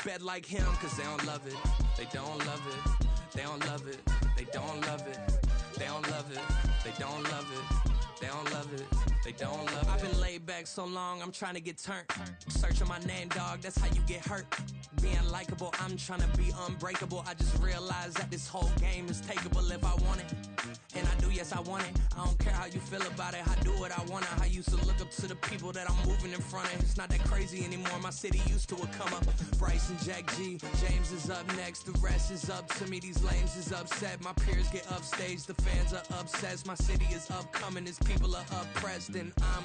bet like him, cause they don't love it. They don't love it. They don't love it. They don't love it. They don't love it. They don't love it. They don't love it. They don't love it. I've been laid back so long, I'm trying to get turned. Searching my name, dog, that's how you get hurt. Being likable, I'm trying to be unbreakable. I just realized that this whole game is takeable if I want it. And I do, yes, I want it. I don't care how you feel about it. I do what I want it. I used to look up to the people that I'm moving in front of. It's not that crazy anymore. My city used to a come up. Bryce and Jack G. James is up next. The rest is up to me. These lames is upset. My peers get upstaged. The fans are obsessed. My city is upcoming. These people are oppressed. And I'm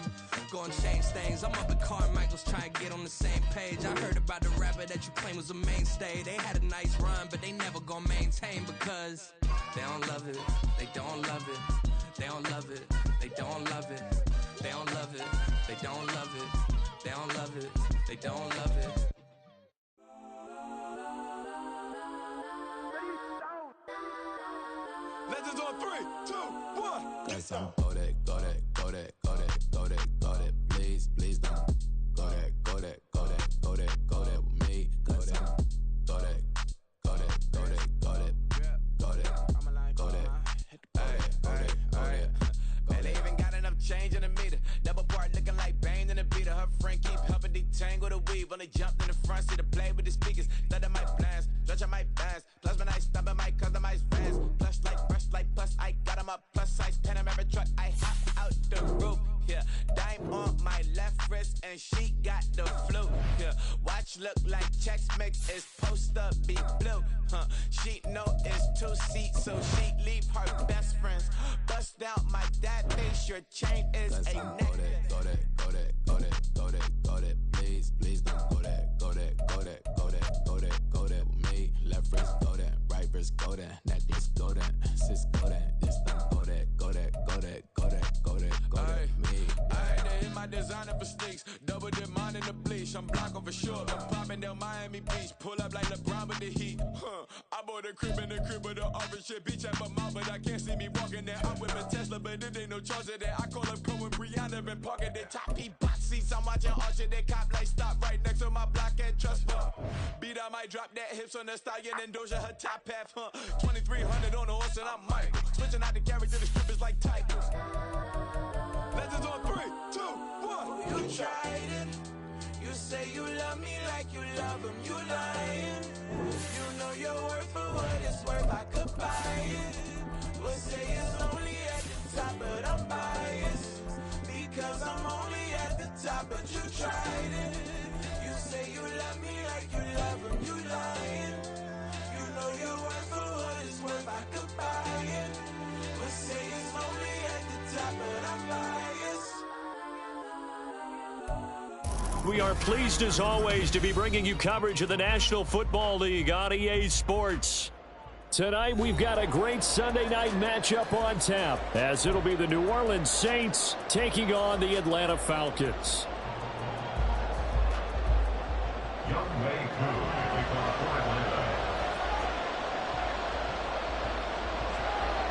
gonna change things. I'm up at Carmichael's trying to get on the same page. I heard about the rapper that you claim was a mainstay. They had a nice run, but they never gonna maintain because they don't love it. They don't love it. They don't love it. They don't love it. They don't love it. They don't love it. They don't love it. They don't love it. Legends on 3, 2, 1. Yes, I'm go that, go that, go that, go that, go that, go that. Please, please don't go that, go that, go that, go that, go that with me. Go that, go that, go that, go that, go that, go that, go that. Man, they even got enough change in the meter. Double part looking like Bane in the beater. Her friend keep helping detangle the weave. When they jumped in the front seat to play with the speakers. Thought I might blast, judge I might pass. Plus when I stop I might customize fast. Plush like brush like plus I got them up plus size Panamera truck. I hop out the roof. Yeah, dime on my left wrist and she got the flu. Yeah, watch look like Chex Mix is post up be blue. She know it's 2 seats, so she leave her best friends. Bust out my dad face, your chain is a necklace. Go that, go that, go that, go that, go that. Please, please don't go that, go that, go that, go that, go that, go that with me. Left wrist go that, right wrist go that, necklace go that, sis go that, this don't go that, go that, go that, go that, go that, go that, me. I had to hit my designer for sneaks, double dip mine in the bleach. I'm blocking for sure, I'm popping down Miami Beach, pull up like LeBron with the heat. I bought a crib in the crib with the orange shit, beach at my mouth, but I can't see me walking there. I'm with a Tesla, but it ain't no charge of that. I call up Cohen, Brianna, been parking the top P box seats. I'm watching Archer, they cop like stop right next to my block and trust fund. Beat I might drop that hips on the stallion and Doja her top half, 2300 on the horse and I'm Mike. Switching out the character, the script is like Tigers. Legends on 3, 2, 1. You tried it. You say you love me like you love him. You lying. You know your worth for what it's worth. I could buy it. We'll say it's only at the top, but I'm biased because I'm only at the top. But you tried it. You say you love me like you love him. You lying. You know your worth for what it's worth. I could buy it. We'll say it's only at the top, but I'm biased. We are pleased as always to be bringing you coverage of the National Football League on EA Sports. Tonight we've got a great Sunday night matchup on tap as it'll be the New Orleans Saints taking on the Atlanta Falcons.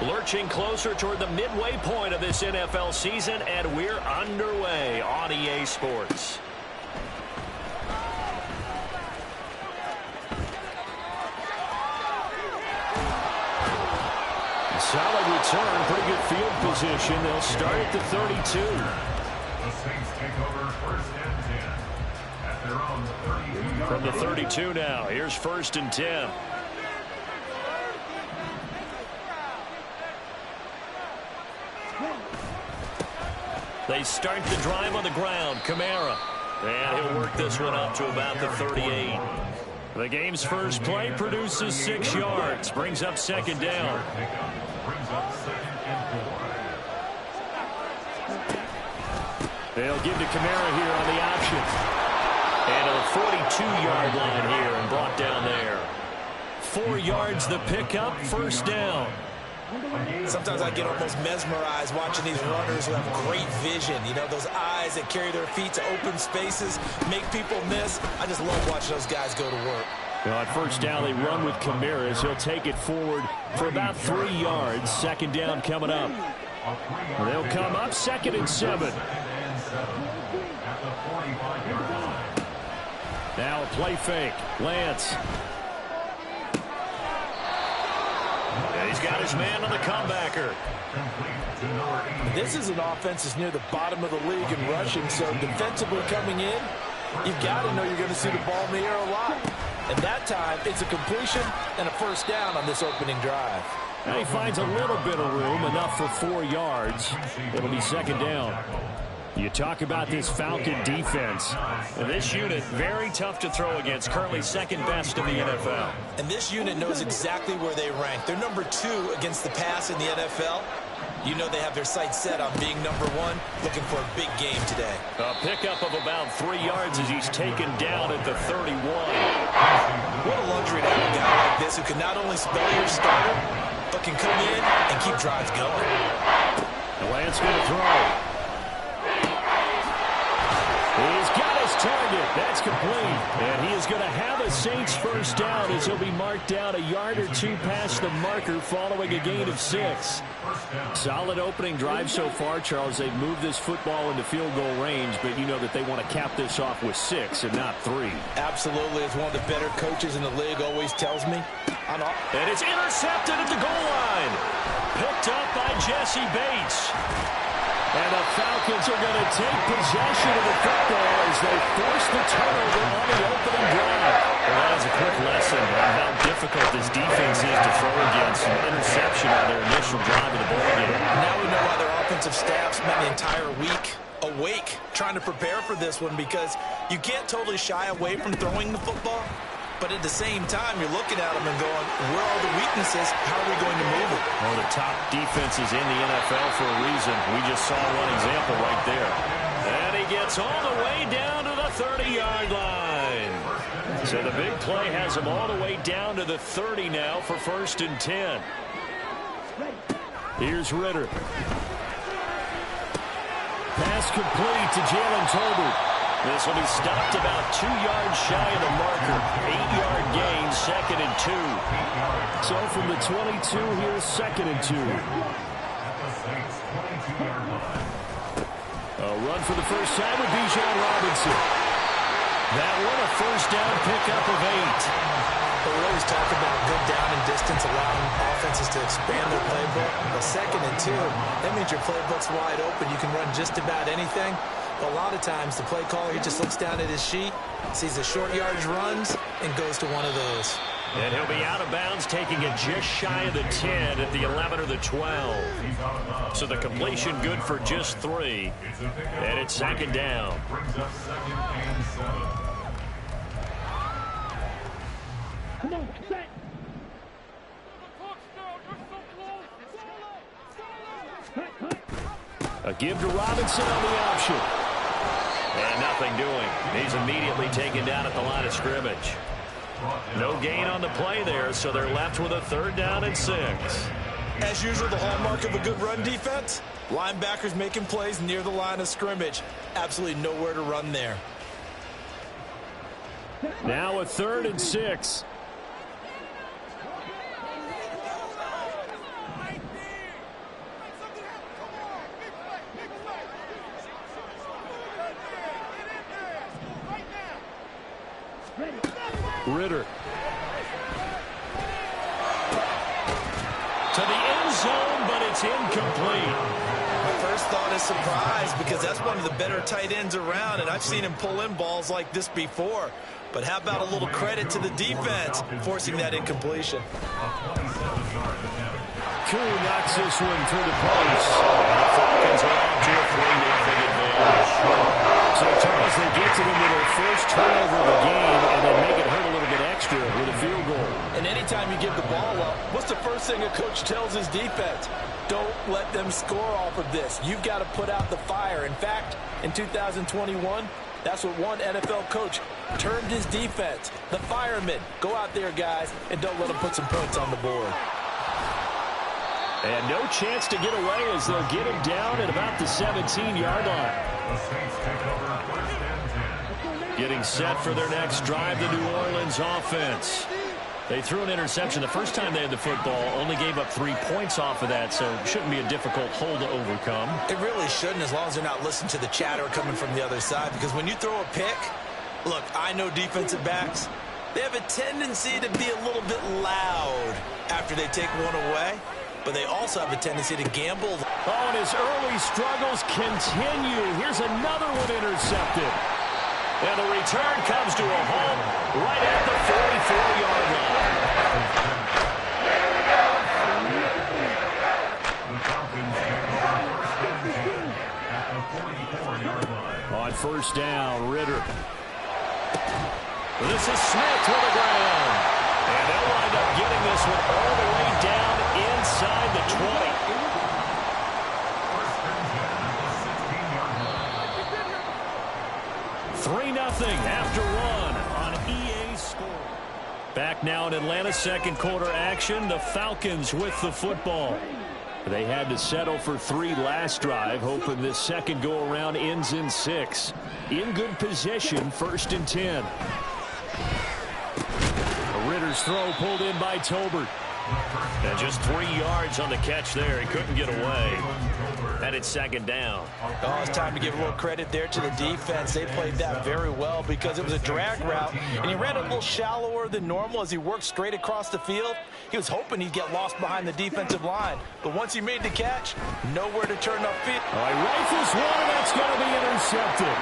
Lurching closer toward the midway point of this NFL season, and we're underway on EA Sports. Solid return, pretty good field position. They'll start at the 32. The Saints take over first and 10 at their own 32. From the 32 now, here's first and 10. They start the drive on the ground. Kamara. And he'll work this one up to about the 38. The game's first play produces 6 yards. Brings up second down. They'll give to Kamara here on the option. And to the 42-yard line here and brought down there. 4 yards the pickup, first down. Sometimes I get almost mesmerized watching these runners who have great vision. You know, those eyes that carry their feet to open spaces, make people miss. I just love watching those guys go to work. Well, on first down, they run with Kamara as he'll take it forward for about 3 yards. Second down coming up. They'll come up second and 7. Now a play fake. Lance. And he's got his man on the comebacker. This is an offense that's near the bottom of the league in rushing, so defensively coming in, you've got to know you're going to see the ball in the air a lot. And that time, it's a completion and a first down on this opening drive. And he finds a little bit of room, enough for 4 yards. It'll be second down. You talk about this Falcon defense. And this unit, very tough to throw against, currently second best in the NFL. And this unit knows exactly where they rank. They're number 2 against the pass in the NFL. You know they have their sights set on being number 1, looking for a big game today. A pickup of about 3 yards as he's taken down at the 31. What a luxury to have a guy like this who can not only spell your starter, but can come in and keep drives going. Lance going to throw. He's got his target. That's complete. And he is going to have a Saints first down as he'll be marked down a yard or 2 past the marker following a gain of 6. Solid opening drive so far, Charles. They've moved this football into field goal range, but you know that they want to cap this off with 6 and not 3. Absolutely. As one of the better coaches in the league always tells me. And it's intercepted at the goal line. Picked up by Jesse Bates. And the Falcons are going to take possession of the football as they force the turnover on the opening drive. Well, that is a quick lesson on how difficult this defense is to throw against. An interception on their initial drive of the ball game. Now we know why their offensive staff spent the entire week awake trying to prepare for this one, because you can't totally shy away from throwing the football. But at the same time, you're looking at them and going, where are the weaknesses? How are we going to move it? Well, the top defenses in the NFL for a reason. We just saw one example right there. And he gets all the way down to the 30-yard line. So the big play has him all the way down to the 30 now for 1st and 10. Here's Ritter. Pass complete to Jalen Tolbert. This will be stopped about 2 yards shy of the marker. 8-yard gain, 2nd and 2. So from the 22, here's 2nd and 2. A run for the first time with Bijan Robinson. That one a first down pickup of 8. We always talk about good down and distance, allowing offenses to expand their playbook. But 2nd and 2, that means your playbook's wide open. You can run just about anything. A lot of times, the play caller, he just looks down at his sheet, sees the short yardage runs, and goes to one of those. And he'll be out of bounds, taking it just shy of the 10 at the 11 or the 12. So the completion good for just 3. And it's 2nd down. Come on, set. A give to Robinson on the option. And nothing doing. He's immediately taken down at the line of scrimmage. No gain on the play there, so they're left with a 3rd down and 6. As usual, the hallmark of a good run defense, linebackers making plays near the line of scrimmage. Absolutely nowhere to run there. Now a 3rd and 6. Ritter. To the end zone, but it's incomplete. My first thought is surprise, because that's one of the better tight ends around, and I've seen him pull in balls like this before. But how about a little credit to the defense forcing that incompletion? Koo knocks this one through the post. The Falcons are out to a 3-0 advantage. So, Charles, they get to them with their first turnover of the game, and they make it hurt a little bit extra with a field goal. And anytime you give the ball up, what's the first thing a coach tells his defense? Don't let them score off of this. You've got to put out the fire. In fact, in 2021, that's what one NFL coach termed his defense. The firemen. Go out there, guys, and don't let them put some points on the board. And no chance to get away as they'll get him down at about the 17-yard line. Getting set for their next drive, the New Orleans offense. They threw an interception the first time they had the football, only gave up 3 points off of that, so it shouldn't be a difficult hole to overcome. It really shouldn't, as long as they're not listening to the chatter coming from the other side, because when you throw a pick, Look, I know defensive backs. They have a tendency to be a little bit loud after they take one away, but they also have a tendency to gamble. Oh, and his early struggles continue. Here's another one intercepted. And the return comes to a home right at the 44-yard line. The Falcons take over first and 10 at the 44-yard line. On first down, Ritter. This is Smith to the ground. And they'll wind up getting this one all the way down inside the 20. First and 10 at the 16-yard line. 3-0 after one on EA Sports. Back now in Atlanta, second quarter action. The Falcons with the football. They had to settle for 3 last drive, hoping this second go-around ends in 6. In good position, first and 10. Ritter's throw pulled in by Tolbert. And just 3 yards on the catch there. He couldn't get away. And it's second down. Oh, it's time to give a little credit there to the defense. They played that very well because it was a drag route, and he ran a little shallower than normal as he worked straight across the field. He was hoping he'd get lost behind the defensive line, but once he made the catch, nowhere to turn upfield. All right, rifles one, that's going to be intercepted.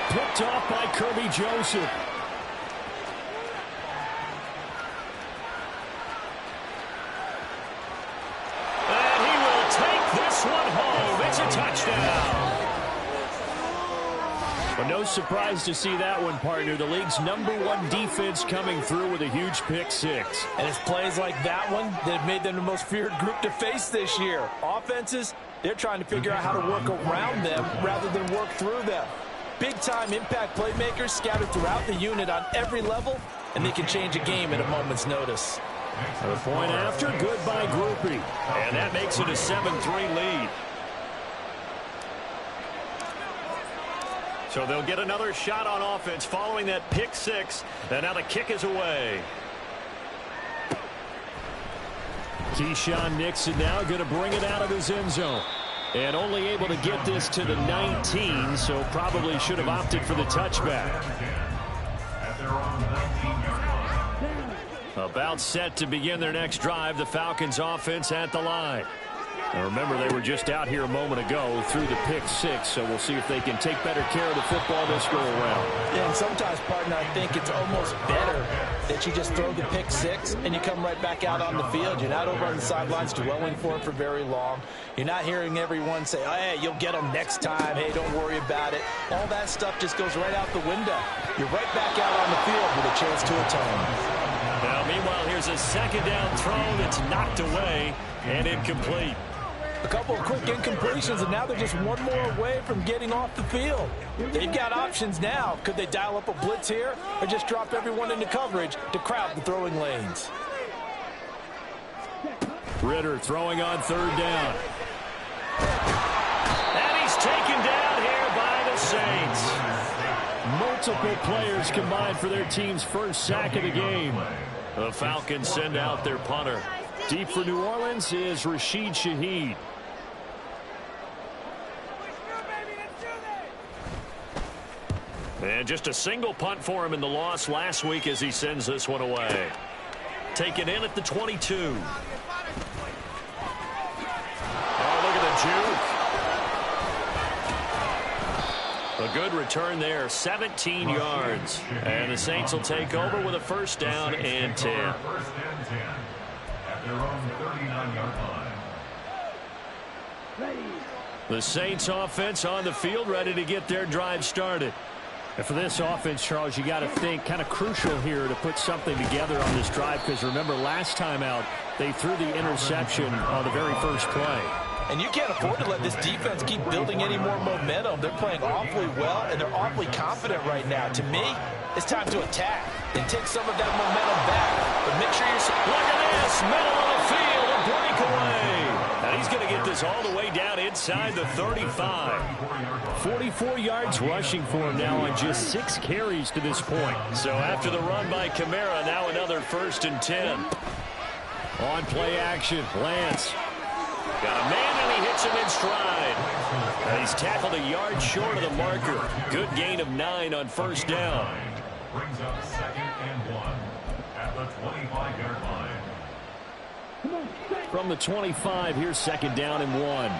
Picked off by Kirby Joseph. Touchdown. But no surprise to see that one, partner. The league's #1 defense coming through with a huge pick 6. And it's plays like that one that have made them the most feared group to face this year. Offenses, they're trying to figure out how to work around them rather than work through them. Big-time impact playmakers scattered throughout the unit on every level, and they can change a game at a moment's notice. The point after, good by Groupie. And that makes it a 7-3 lead. So they'll get another shot on offense following that pick 6. And now the kick is away. Keyshawn Nixon now going to bring it out of his end zone. And only able to get this to the 19, so probably should have opted for the touchback. At their own 19-yard line. About set to begin their next drive. The Falcons offense at the line. Now remember, they were just out here a moment ago through the pick 6, so we'll see if they can take better care of the football this go around. Yeah, and sometimes, partner, I think it's almost better that you just throw the pick 6 and you come right back out on the field. You're not over on the sidelines dwelling for it for very long. You're not hearing everyone say, oh, hey, you'll get them next time. Hey, don't worry about it. All that stuff just goes right out the window. You're right back out on the field with a chance to atone. Now, meanwhile, here's a second down throw that's knocked away and incomplete. A couple of quick incompletions, and now they're just one more away from getting off the field. They've got options now. Could they dial up a blitz here or just drop everyone into coverage to crowd the throwing lanes? Ritter throwing on third down. And he's taken down here by the Saints. Multiple players combined for their team's first sack of the game. The Falcons send out their punter. Deep for New Orleans is Rashid Shaheed. And just a single punt for him in the loss last week as he sends this one away. Taken in at the 22. Oh, look at the juke. A good return there, 17 yards. And the Saints will take over with a first down and 10. First and 10 at their own 39-yard line. The Saints offense on the field, ready to get their drive started. And for this offense, Charles, you got to think kind of crucial here to put something together on this drive, because remember last time out they threw the interception on the very first play. And you can't afford to let this defense keep building any more momentum. They're playing awfully well, and they're awfully confident right now. To me, it's time to attack and take some of that momentum back. But make sure you're... Look at this, middle of the field, a breakaway. And he's going to get this all the way down inside the 35. 44 yards rushing for him now on just 6 carries to this point. So after the run by Kamara, now another first and 10. On play action, Lance. Got a man and he hits him in stride. And he's tackled a yard short of the marker. Good gain of 9 on first down. brings up 2nd and 1 at the 25-yard line. From the 25, here's 2nd down and 1.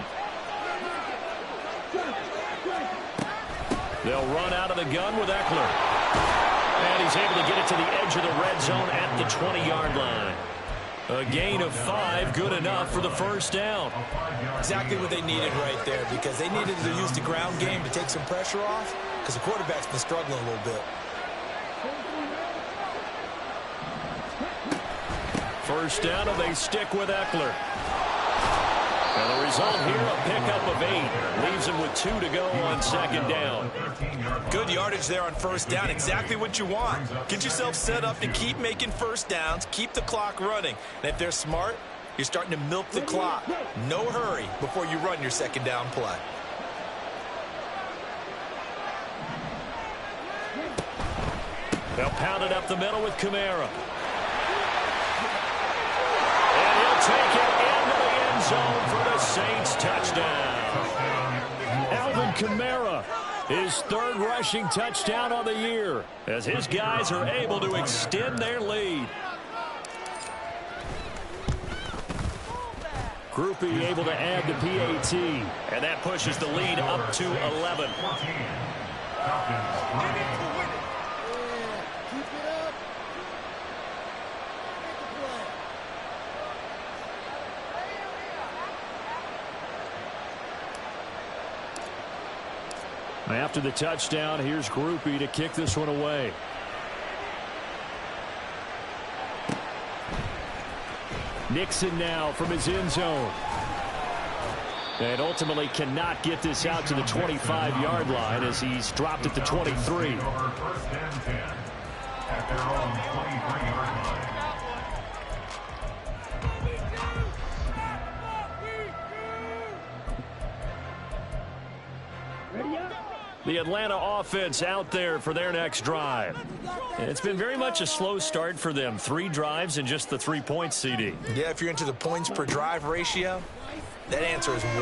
They'll run out of the gun with Eckler. And he's able to get it to the edge of the red zone at the 20-yard line. A gain of 5, good enough for the first down. Exactly what they needed right there, because they needed to use the ground game to take some pressure off, because the quarterback's been struggling a little bit. First down, and they stick with Eckler. And the result here, a pickup of 8. Leaves him with 2 to go on 2nd down. Good yardage there on first down. Exactly what you want. Get yourself set up to keep making first downs, keep the clock running. And if they're smart, you're starting to milk the clock. No hurry before you run your 2nd down play. They'll pound it up the middle with Kamara. And he'll take it into the end zone for the Saints touchdown. Alvin Kamara, his 3rd rushing touchdown on the year, as his guys are able to extend their lead. Groupie able to add the PAT, and that pushes the lead up to 11. After the touchdown, here's Groupie to kick this one away. Nixon now from his end zone. And ultimately cannot get this out to the 25-yard line as he's dropped at the 23. First and 10 at their own 23-yard line. The Atlanta offense out there for their next drive. And it's been very much a slow start for them. 3 drives and just the 3 points, CD. Yeah, if you're into the points per drive ratio, that answer is 1.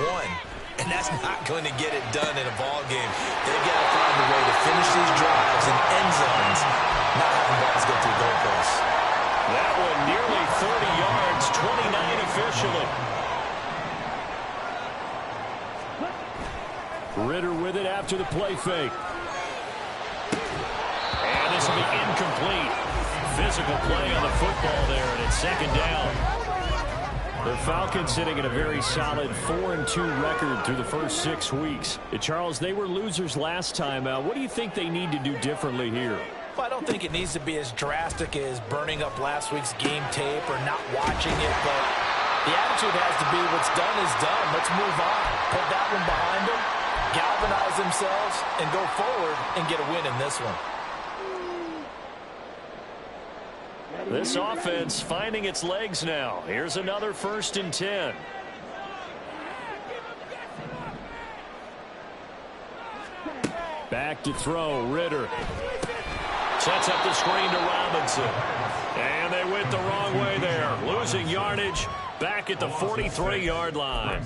And that's not going to get it done in a ball game. They've got to find a way to finish these drives in end zones, not having balls go through goalposts. That one nearly 30 yards, 29 officially. Ritter with it after the play fake. And this will be incomplete. Physical play on the football there, and it's 2nd down. The Falcons sitting at a very solid 4-2 record through the first 6 weeks. Charles, they were losers last time out. What do you think they need to do differently here? Well, I don't think it needs to be as drastic as burning up last week's game tape or not watching it, but the attitude has to be what's done is done. Let's move on. Put that one behind them, galvanize themselves, and go forward and get a win in this one. This offense finding its legs now. Here's another 1st and 10. Back to throw, Ritter. Sets up the screen to Robinson. And they went the wrong way there. Losing yardage back at the 43-yard line.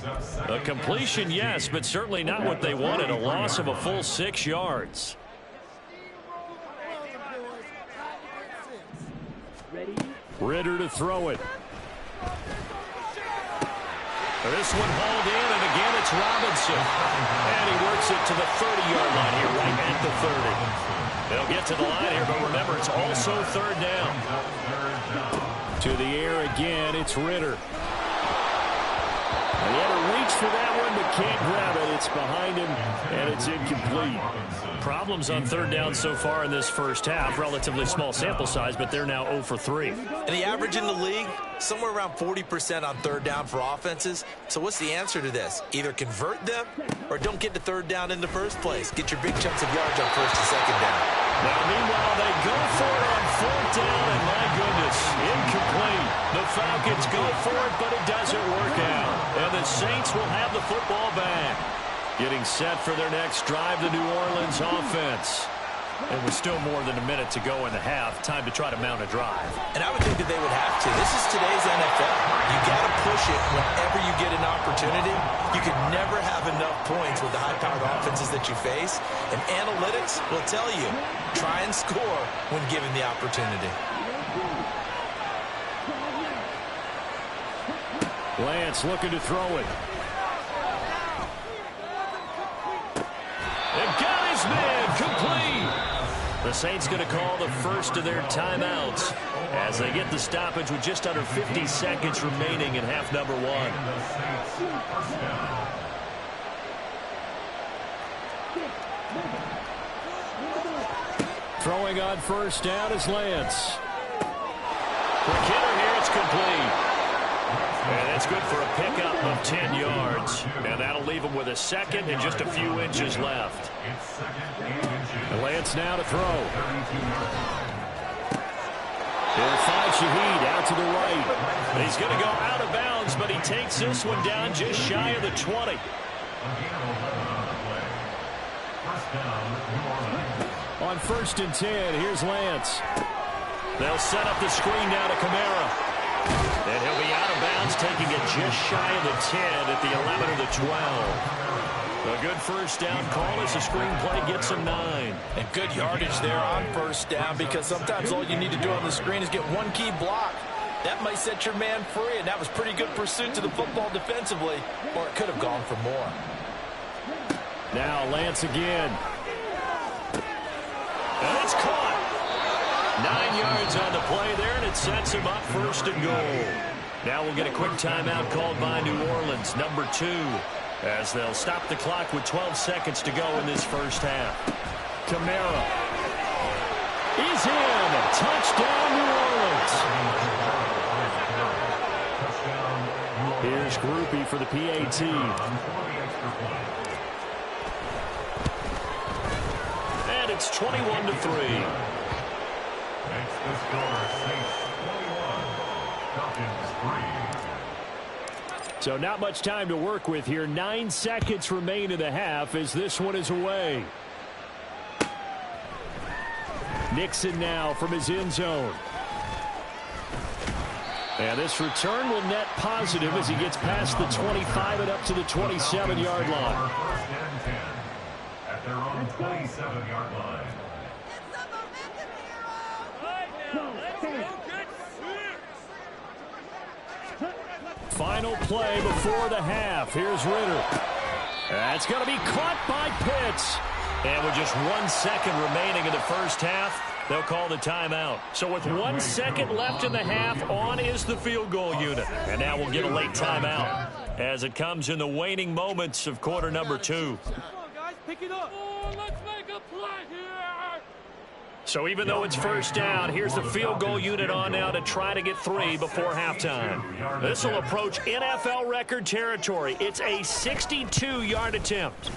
A completion, yes, but certainly not what they wanted. A loss of a full 6 yards. Ritter to throw it. This one hauled in, and again it's Robinson. And he works it to the 30-yard line here, right at the 30. They'll get to the line here, but remember, it's also 3rd down. To the air again, it's Ritter. And he had to reach for that one, but can't grab it. It's behind him, and it's incomplete. Problems on 3rd down so far in this first half. Relatively small sample size, but they're now 0 for 3. And the average in the league, somewhere around 40% on 3rd down for offenses. So what's the answer to this? Either convert them or don't get to 3rd down in the first place. Get your big chunks of yards on 1st and 2nd down. Now, meanwhile, they go for it on 4th down, and my goodness, incomplete. The Falcons go for it, but it doesn't work out. And the Saints will have the football back. Getting set for their next drive, the New Orleans offense. And with still more than a minute to go in the half, time to try to mount a drive. And I would think that they would have to. This is today's NFL. You got to push it whenever you get an opportunity. You could never have enough points with the high-powered offenses that you face. And analytics will tell you, try and score when given the opportunity. Lance looking to throw it. And got his man complete. The Saints going to call the first of their timeouts as they get the stoppage with just under 50 seconds remaining in half number one. Throwing on first down is Lance. For Kidder here, it's complete. And that's good for a pickup of 10 yards. And that'll leave him with a second and just a few inches left. And Lance now to throw. He'll find Shaheed out to the right. He's going to go out of bounds, but he takes this one down just shy of the 20. On 1st and 10, here's Lance. They'll set up the screen now to Kamara. And he'll be out of bounds, taking it just shy of the 10 at the 11 or the 12. A good first down call as the screenplay gets him 9. And good yardage there on first down, because sometimes all you need to do on the screen is get one key block. That might set your man free, and that was pretty good pursuit to the football defensively, or it could have gone for more. Now Lance again. And it's caught. 9 yards on the play there, and it sets him up 1st and goal. Now we'll get a quick timeout called by New Orleans, number 2, as they'll stop the clock with 12 seconds to go in this first half. Kamara. He's in. Touchdown, New Orleans. Here's Groupie for the PAT. And it's 21-3. Makes the score Saints 21, Falcons 3. So not much time to work with here. 9 seconds remain in the half as this one is away. Nixon now from his end zone. And this return will net positive as he gets past the 25 and up to the 27-yard line. 1st and 10 at their own 27-yard line. Final play before the half. Here's Ritter. That's going to be caught by Pitts. And with just 1 second remaining in the first half, they'll call the timeout. So with 1 second left in the half, on is the field goal unit. And now we'll get a late timeout as it comes in the waning moments of quarter number 2. Come on, guys, pick it up. Oh, let's make a play here. So even though it's first down, here's the field goal unit on now to try to get 3 before halftime. This will approach NFL record territory. It's a 62-yard attempt.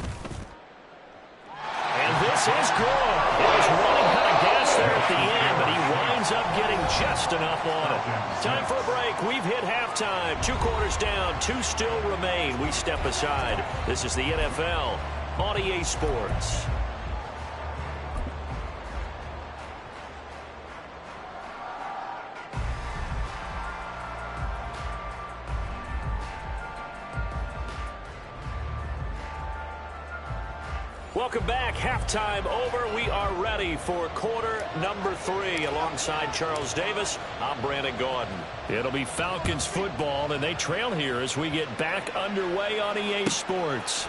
And this is good. It was running kind of gas there at the end, but he winds up getting just enough on it. Time for a break. We've hit halftime. 2 quarters down, 2 still remain. We step aside. This is the NFL on EA Sports. Welcome back. Halftime over. We are ready for quarter number 3. Alongside Charles Davis, I'm Brandon Gordon. It'll be Falcons football, and they trail here as we get back underway on EA Sports.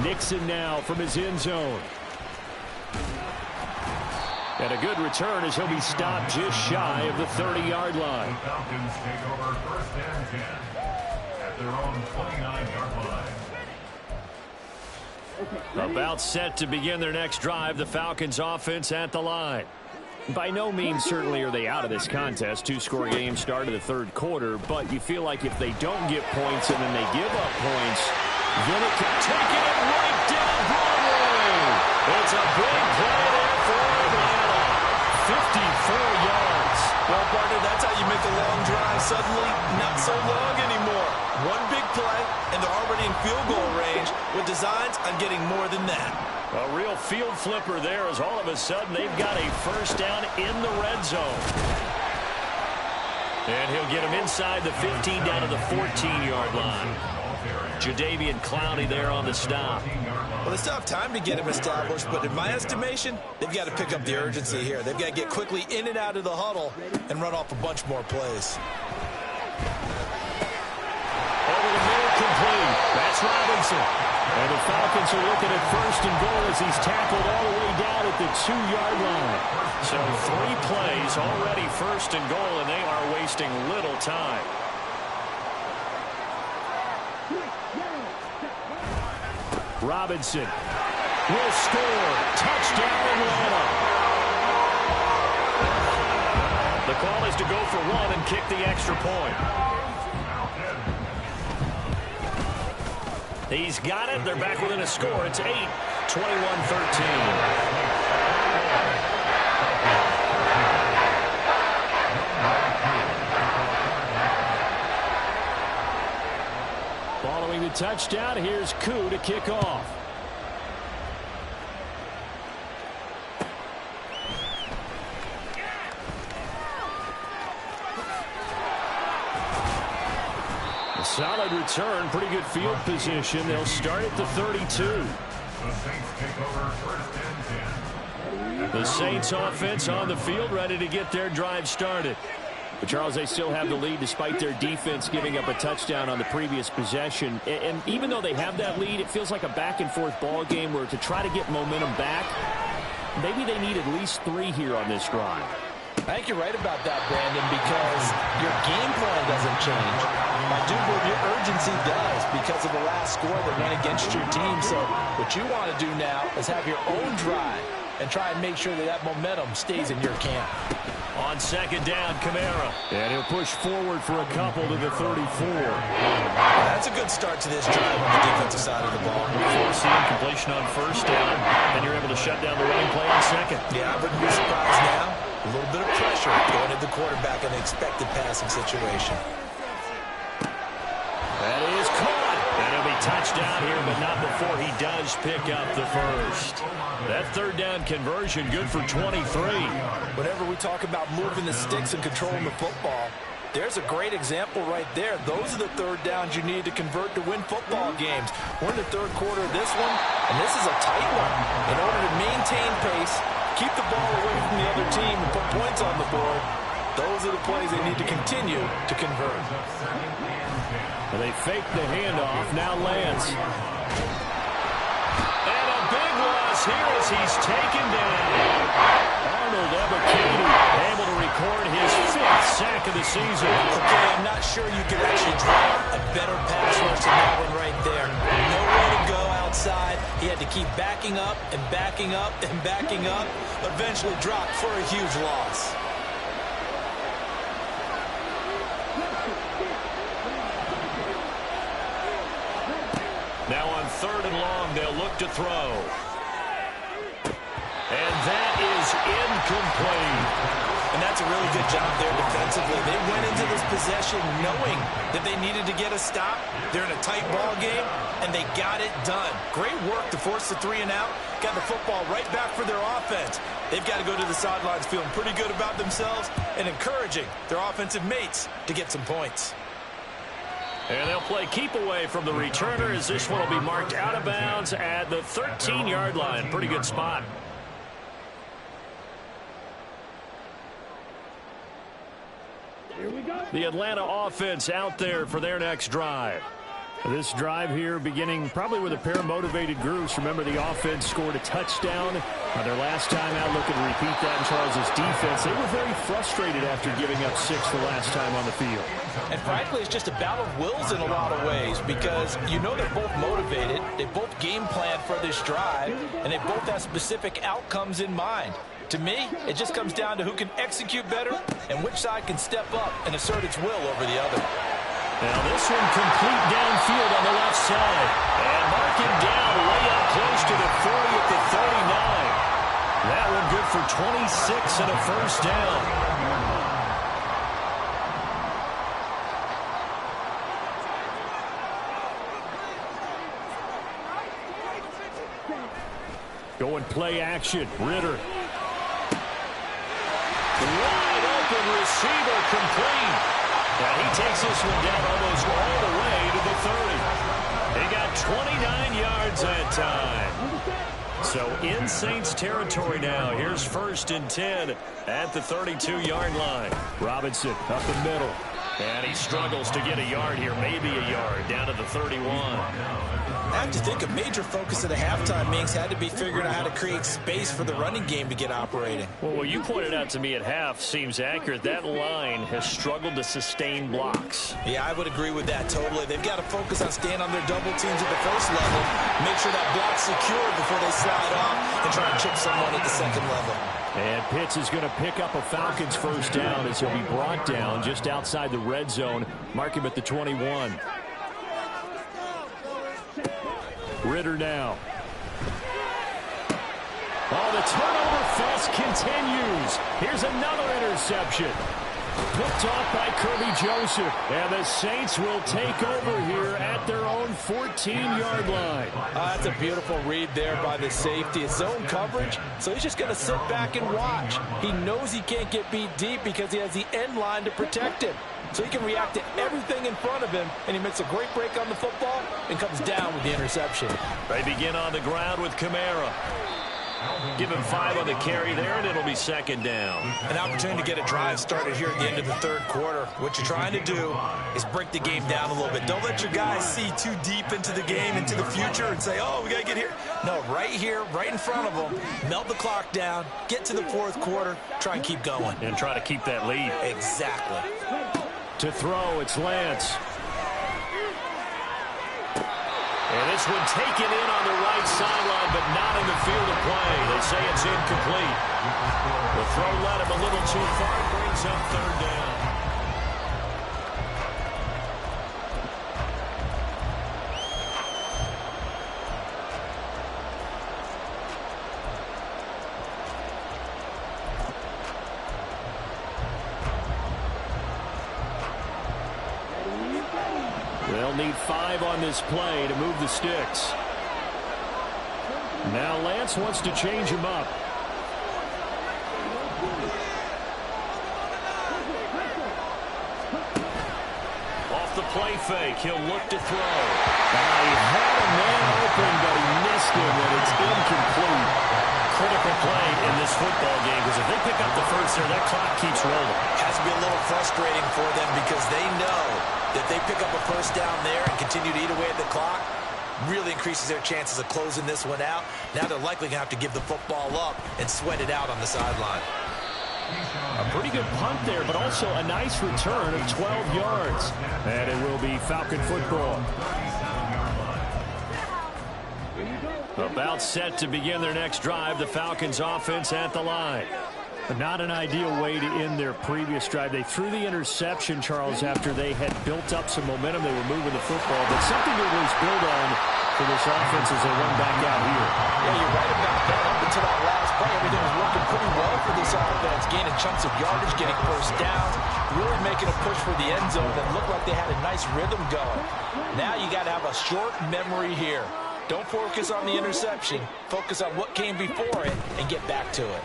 Nixon now from his end zone. And a good return as he'll be stopped just shy of the 30-yard line. The Falcons take over 1st and 10 at their own 29-yard line. About set to begin their next drive, the Falcons offense at the line. By no means certainly are they out of this contest. 2-score game start of the 3rd quarter, but you feel like if they don't get points and then they give up points, then it can take it right down Broadway. It's a big play there for Atlanta. 54 yards. Well, partner, that's how you make a long drive suddenly not so long anymore. One big play, and they're already in field goal range with designs on getting more than that. A real field flipper there as all of a sudden they've got a first down in the red zone. And he'll get him inside the 15 down to the 14-yard line. Jadeveon Clowney there on the stop. Well, they still have time to get him established, but in my estimation, they've got to pick up the urgency here. They've got to get quickly in and out of the huddle and run off a bunch more plays. Over the middle, complete. That's Robinson. And the Falcons are looking at first and goal as he's tackled all the way down at the 2-yard line. So 3 plays already first and goal, and they are wasting little time. Robinson will score. Touchdown, Atlanta. The call is to go for 1 and kick the extra point. He's got it. They're back within a score. It's 8, 21-13. Following the touchdown, here's Koo to kick off. A solid return, pretty good field position. They'll start at the 32. The Saints take over first and 10. The Saints offense on the field, ready to get their drive started. But, Charles, they still have the lead despite their defense giving up a touchdown on the previous possession. And even though they have that lead, it feels like a back-and-forth ball game where to try to get momentum back, maybe they need at least 3 here on this drive. I think you're right about that, Brandon, because your game plan doesn't change. I do believe your urgency does because of the last score that went against your team. So what you want to do now is have your own drive and try and make sure that that momentum stays in your camp. On second down, Kamara. And he'll push forward for a couple to the 34. That's a good start to this drive on the defensive side of the ball. Forcing completion on first down, and you're able to shut down the running play on second. Yeah, I wouldn't be surprised now. A little bit of pressure going at the quarterback in the expected passing situation. That is caught. And it'll be touchdown here, but not before he does pick up the first. That third down conversion good for 23. Whenever we talk about moving the sticks and controlling the football, there's a great example right there. Those are the third downs you need to convert to win football games. We're in the third quarter of this one, and this is a tight one. In order to maintain pace, keep the ball away from the other team and put points on the board, those are the plays they need to continue to convert. Well, they fake the handoff. Now Lance. And a big loss here as he's taken down. Arnold Ebiketie able to record his 5th sack of the season. Okay, I'm not sure you could actually draw a better pass rush than that one right there. Nowhere to go outside. He had to keep backing up and backing up and backing up. Eventually dropped for a huge loss. Now on third and long, they'll look to throw. And that is incomplete. And that's a really good job there defensively. They went into this possession knowing that they needed to get a stop. They're in a tight ball game, and they got it done. Great work to force the 3 and out. Got the football right back for their offense. They've got to go to the sidelines feeling pretty good about themselves and encouraging their offensive mates to get some points. And they'll play keep away from the returner as this one will be marked out of bounds at the 13-yard line. Pretty good spot. Here we go. The Atlanta offense out there for their next drive. This drive here beginning probably with a pair of motivated groups. Remember, the offense scored a touchdown their last time out. Looking to repeat that in Charles's defense. They were very frustrated after giving up 6 the last time on the field. And frankly, it's just a battle of wills in a lot of ways because you know they're both motivated. They both game planned for this drive, and they both have specific outcomes in mind. To me, it just comes down to who can execute better and which side can step up and assert its will over the other. Now this one complete downfield on the left side. And mark him down way up close to the 40 at the 39. That one good for 26 and a first down. Going play action. Ritter. Wide open receiver complete. And he takes this one down almost all the way to the 30. He got 29 yards that time. So in Saints territory now. Here's 1st and 10 at the 32-yard line. Robinson up the middle. And he struggles to get a yard here, maybe a yard, down to the 31. I have to think a major focus of the halftime meetings had to be figuring out how to create space for the running game to get operating. Well, what you pointed out to me at half seems accurate. That line has struggled to sustain blocks. Yeah, I would agree with that totally. They've got to focus on staying on their double teams at the first level, make sure that block's secure before they slide off and try to chip someone at the second level. And Pitts is going to pick up a Falcons first down as he'll be brought down just outside the red zone. Mark him at the 21. Ritter now. Oh, the turnover fest continues. Here's another interception. Picked off by Kirby Joseph. And the Saints will take over here at their own 14-yard line. That's a beautiful read there by the safety. It's zone coverage, so he's just going to sit back and watch. He knows he can't get beat deep because he has the end line to protect him. So he can react to everything in front of him, and he makes a great break on the football and comes down with the interception. They begin on the ground with Kamara. Give him 5 on the carry there, and it'll be 2nd down. An opportunity to get a drive started here at the end of the 3rd quarter. What you're trying to do is break the game down a little bit. Don't let your guys see too deep into the game, into the future, and say, oh, we got to get here. No, right here, right in front of them, melt the clock down, get to the 4th quarter, try and keep going. And try to keep that lead. Exactly. To throw, it's Lance. And this one taken in on the right sideline, but not in the field of play. They say it's incomplete. The throw led him a little too far. Brings up 3rd down. They'll need 5 on this play to move the sticks. Now Lance wants to change him up. Off the play fake, he'll look to throw. He had a man open, but he missed him, and it's incomplete. Critical play in this football game, because if they pick up the first there, that clock keeps rolling. Has to be a little frustrating for them because they know that they pick up a first down there and continue to eat away at the clock, really increases their chances of closing this one out. Now they're likely going to have to give the football up and sweat it out on the sideline. A pretty good punt there, but also a nice return of 12 yards. And it will be Falcon football. About set to begin their next drive, the Falcons offense at the line. But not an ideal way to end their previous drive. They threw the interception, Charles, after they had built up some momentum. They were moving the football, but something to at least build on for this offense as they run back out here. Yeah, you're right about that. Up until that last play, everything was working pretty well for this offense. Gaining chunks of yardage, getting first downs, really making a push for the end zone that looked like they had a nice rhythm going. Now you got to have a short memory here. Don't focus on the interception. Focus on what came before it and get back to it.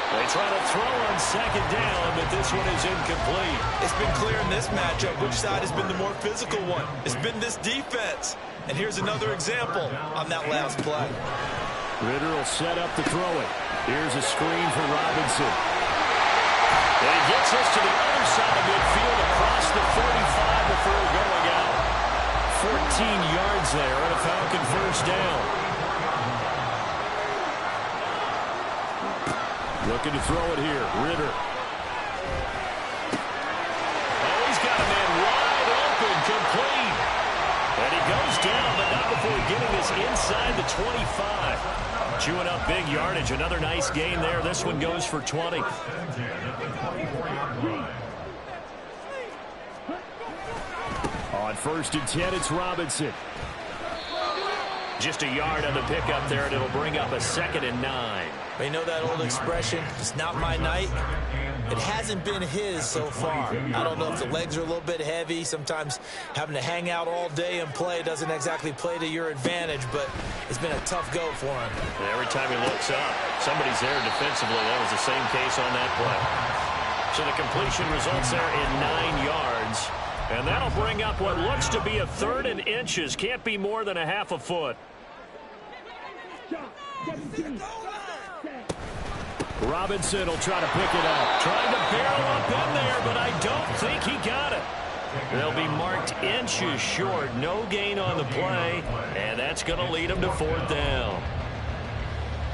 They try to throw on 2nd down, but this one is incomplete. It's been clear in this matchup which side has been the more physical one. It's been this defense. And here's another example on that last play. Ritter will set up to throw it. Here's a screen for Robinson. And he gets us to the other side of midfield across the 45 before going out. 14 yards there and a Falcon first down. Looking to throw it here. Ritter. Oh, he's got a man wide open, complete. And he goes down, but not before getting this inside the 25. Chewing up big yardage. Another nice gain there. This one goes for 20. On 1st and 10, it's Robinson. Just a yard on the pickup there, and it'll bring up a 2nd and 9. You know that old expression, it's not my night? It hasn't been his so far. I don't know if the legs are a little bit heavy. Sometimes having to hang out all day and play doesn't exactly play to your advantage, but it's been a tough go for him. And every time he looks up, somebody's there defensively. That was the same case on that play. So the completion results there in 9 yards. And that'll bring up what looks to be a 3rd and inches. Can't be more than a half a foot. Robinson will try to pick it up. Trying to barrel up in there, but I don't think he got it. They'll be marked inches short. No gain on the play, and that's going to lead them to 4th down.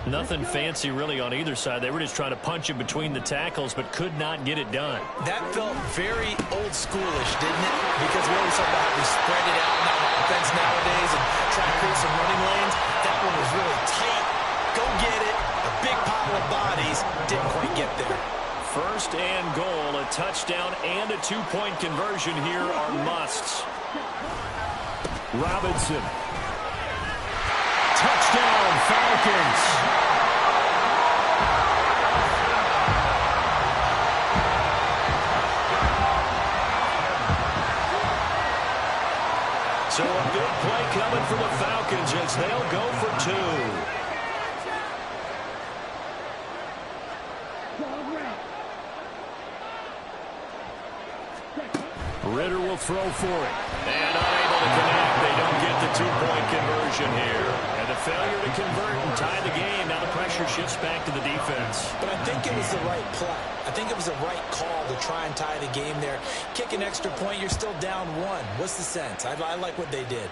Nothing fancy really on either side. They were just trying to punch it between the tackles, but could not get it done. That felt very old schoolish, didn't it? Because we always talk about how we spread it out on offense nowadays and try to create some running lanes. That one was really tight. Go get it. A big pile of bodies. Didn't quite get there. 1st and goal. A touchdown and a 2-point conversion here are musts. Robinson. Touchdown, Falcons. So a big play coming for the Falcons as they'll go for 2. Ritter will throw for it. And unable to connect. They don't get the 2-point conversion here. And the failure to convert and tie the game. Now the pressure shifts back to the defense. But I think it was the right play. I think it was the right call to try and tie the game there. Kick an extra point, you're still down 1. What's the sense? I like what they did.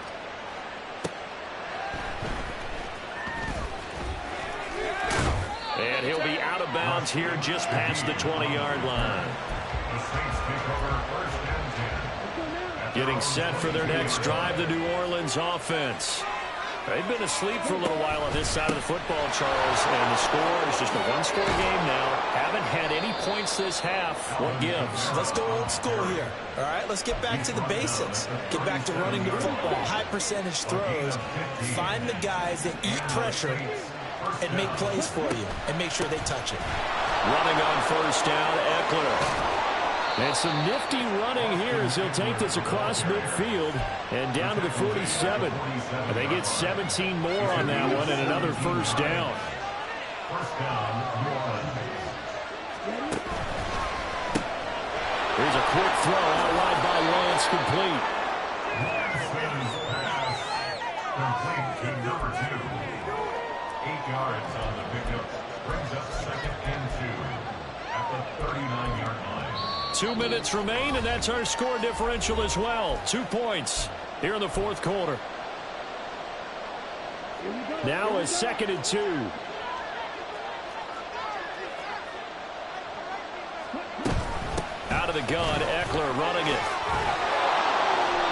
And he'll be out of bounds here just past the 20-yard line. Getting set for their next drive, the New Orleans offense. They've been asleep for a little while on this side of the football, Charles, and the score is just a 1-score game now. Haven't had any points this half. What gives? Let's go old school here. All right, let's get back to the basics. Get back to running the football, high percentage throws. Find the guys that eat pressure and make plays for you and make sure they touch it. Running on 1st down, Eckler. And some nifty running here as he'll take this across midfield and down to the 47. And they get 17 more on that one and another 1st down. Here's a quick throw out wide by Lance, complete. Complete to number 2. 8 yards on the pickup. Brings up 2nd and 2 at the 39-yard line. 2 minutes remain, and that's our score differential as well. 2 points here in the 4th quarter. Now a 2nd and 2. Out of the gun, Eckler running it.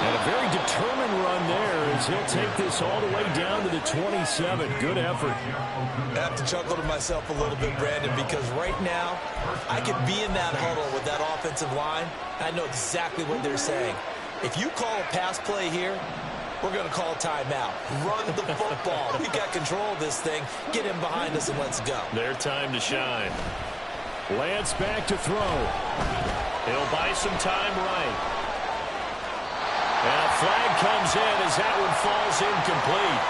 And a very determined run there as he'll take this all the way down to the 27. Good effort. I have to chuckle to myself a little bit, Brandon, because right now I could be in that huddle with that offensive line. I know exactly what they're saying. If you call a pass play here, we're going to call a timeout. Run the football. We've got control of this thing. Get him behind us and let's go. Their time to shine. Lance back to throw. He'll buy some time right. And a flag comes in as that one falls incomplete.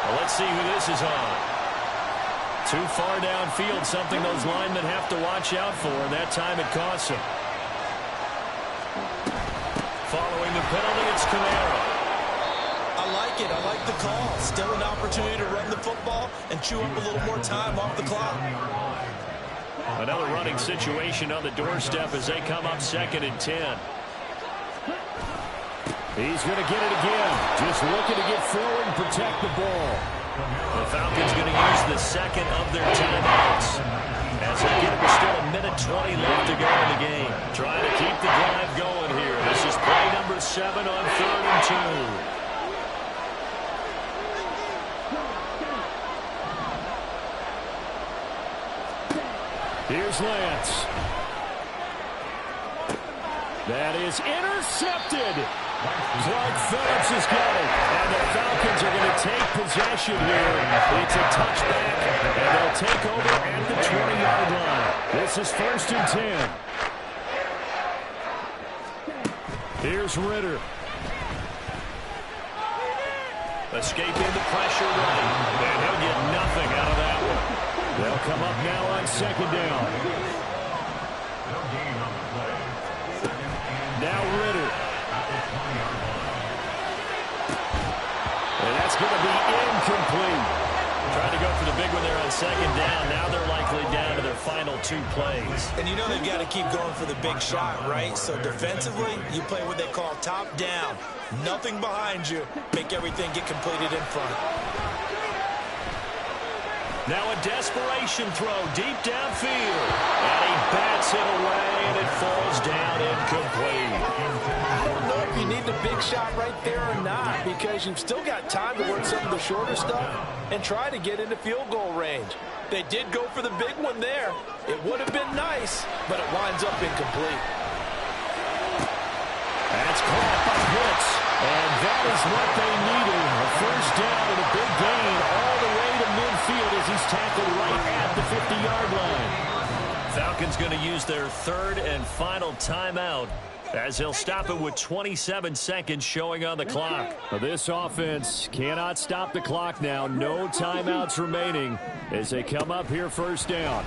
Well, let's see who this is on. Too far downfield, something those linemen have to watch out for, and that time it costs them. Following the penalty, it's Camara. I like it. I like the call. Still an opportunity to run the football and chew up a little more time off the clock. Another running situation on the doorstep as they come up 2nd and 10. He's going to get it again. Just looking to get forward and protect the ball. The Falcons going to use the 2nd of their timeouts. As again, there's still a minute 20 left to go in the game. Trying to keep the drive going here. This is play number 7 on 3rd and 2. Here's Lance. That is intercepted. Clark Phillips has got it. And the Falcons are going to take possession here. It's a touchback, and they'll take over at the 20-yard line. This is 1st and 10. Here's Ritter. Escaping the pressure right. And he'll get nothing out of that one. They'll come up now on 2nd down. Now Ritter. And that's going to be incomplete. Trying to go for the big one there on 2nd down. Now they're likely down to their final 2 plays. And you know they've got to keep going for the big shot, right? So defensively, you play what they call top down. Nothing behind you. Make everything get completed in front. Now a desperation throw deep downfield. And he bats it away, and it falls down incomplete. I don't know if you need the big shot right there or not, because you've still got time to work some of the shorter stuff and try to get into field goal range. They did go for the big one there. It would have been nice, but it winds up incomplete. That's caught by Hicks, and that is what they needed. A 1st down and a big gain all the way to midfield as he's tackled right at the 50-yard line. Falcons going to use their 3rd and final timeout as they'll stop it with 27 seconds showing on the clock. This offense cannot stop the clock now. No timeouts remaining as they come up here 1st down.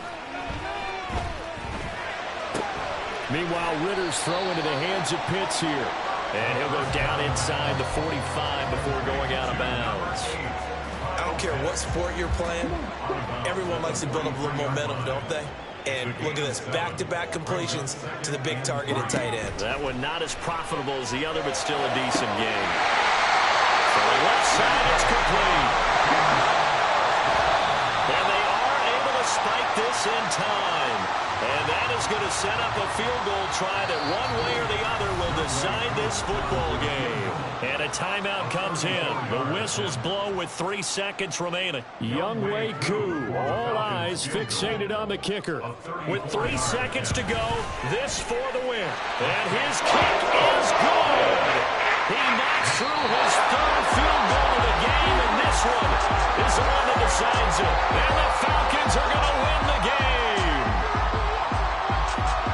Meanwhile, Ritter's throw into the hands of Pitts here. And he'll go down inside the 45 before going out of bounds. I don't care what sport you're playing. Everyone likes to build up a little momentum, don't they? And look at this, back-to-back completions to the big targeted tight end. That one not as profitable as the other, but still a decent game. So the left side, it's complete. And they are able to spike this in time. And that is going to set up a field goal try that one way or the other will decide this football game. And a timeout comes in. The whistles blow with 3 seconds remaining. Younghoe Koo, all eyes fixated on the kicker. With 3 seconds to go, this for the win. And his kick is good. He knocks through his 3rd field goal of the game, and this one is the one that decides it. And the Falcons are going to win the game.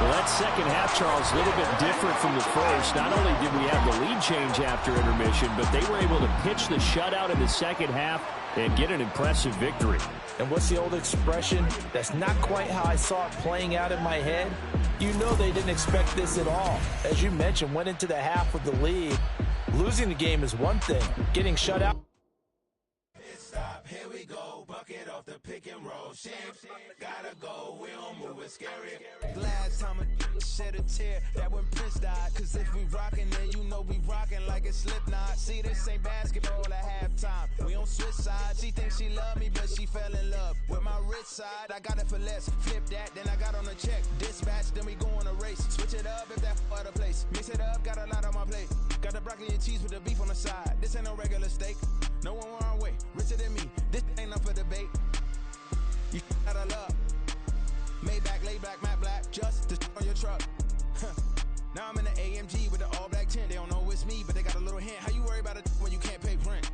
Well, that second half, Charles, a little bit different from the first. Not only did we have the lead change after intermission, but they were able to pitch the shutout in the second half and get an impressive victory. And what's the old expression? That's not quite how I saw it playing out in my head. You know they didn't expect this at all. As you mentioned, went into the half with the lead. Losing the game is one thing. Getting shut out. Stop, here we go, bucket off the pick and roll. Gotta go, we don't move, it's scary. Last time a shed a tear, that when Prince died. Cause if we rockin', then you know we rockin' like a Slipknot. See, this ain't basketball at halftime. We on switch sides. She thinks she love me, but she fell in love with my rich side. I got it for less. Flip that, then I got on a check. Dispatch, then we go on a race. Switch it up if that other place. Mix it up, got a lot on my plate. Got the broccoli and cheese with the beef on the side. This ain't no regular steak. No one wrong way. Richer than me. This ain't up for debate. You out of love. Maybach, lay back, matte black. Just to on your truck. Now I'm in the AMG with the all black tint. They don't know it's me, but they got a little hint. How you worry about it when you can't pay rent?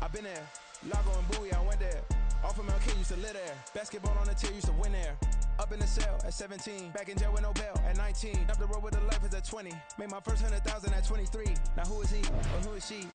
I've been there. Lago and Bowie, I went there. Off of MLK, used to live there. Basketball on the tier, used to win there. Up in the cell at 17. Back in jail with no bail at 19. Up the road with the life is at 20. Made my first 100,000 at 23. Now who is he or who is she?